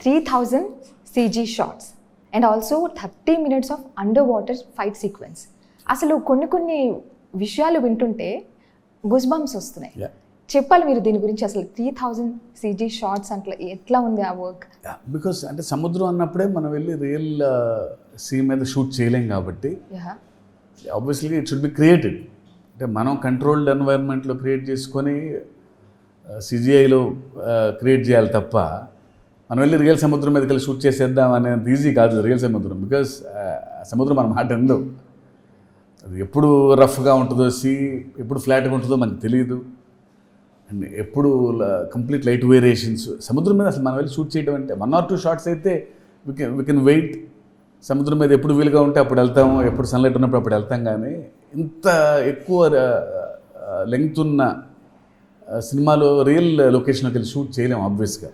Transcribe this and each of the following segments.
3000 CG shots and also 30 minutes of underwater fight sequence. అసలు కొన్ని విషయాలు వింటుంటే గూస్ బంప్స్ వస్తున్నాయి. చెప్పాలి మీరు దీని గురించి. అసలు 3000 CG షార్ట్స్ అంటే ఎట్లా ఉంది ఆ వర్క్? బికాస్ అంటే సముద్రం అన్నప్పుడే మనం వెళ్ళి రియల్ సీ మీద షూట్ చేయలేం కాబట్టి obviously it should be created. అంటే మనం కంట్రోల్డ్ ఎన్వైరన్మెంట్లో క్రియేట్ చేసుకొని CGIలో క్రియేట్ చేయాలి తప్ప మనం వెళ్ళి రియల్ సముద్రం మీదకి వెళ్ళి షూట్ చేసేద్దాం అనేది ఈజీ కాదు రియల్ సముద్రం. బికాస్ సముద్రం మన మాట ఎందు అది ఎప్పుడు రఫ్గా ఉంటుందో, సీ ఎప్పుడు ఫ్లాట్గా ఉంటుందో మనకు తెలియదు. అండ్ ఎప్పుడు కంప్లీట్ లైట్ వేరియేషన్స్ సముద్రం మీద అసలు మనం వెళ్ళి షూట్ చేయడం అంటే 1 or 2 షాట్స్ అయితే వీ కెన్ వెయిట్. సముద్రం మీద ఎప్పుడు వీలుగా ఉంటే అప్పుడు వెళ్తాము, ఎప్పుడు సన్లైట్ ఉన్నప్పుడు అప్పుడు వెళ్తాం. కానీ ఇంత ఎక్కువ లెంగ్త్ ఉన్న సినిమాలో రియల్ లొకేషన్కి వెళ్ళి షూట్ చేయలేము ఆబ్వియస్గా.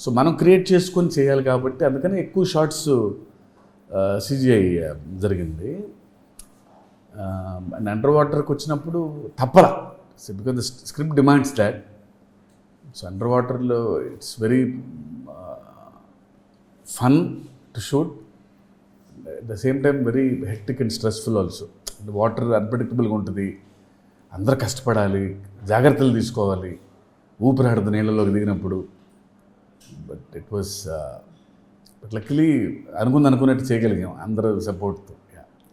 సో మనం క్రియేట్ చేసుకొని చేయాలి కాబట్టి అందుకని ఎక్కువ షార్ట్స్ CGI జరిగింది. అండ్ అండర్ వాటర్కి వచ్చినప్పుడు తప్పలా, because the script demands that. So under వాటర్లో it's very fun to shoot, at the same time very hectic and stressful also. Water అన్ప్రెడిక్టబుల్గా ఉంటుంది, అందరూ కష్టపడాలి, జాగ్రత్తలు తీసుకోవాలి, ఊపిరాడదు నీళ్ళలోకి దిగినప్పుడు. But it was but luckily అనుకున్నట్టు చేయగలిగాం అందరూ సపోర్ట్తో.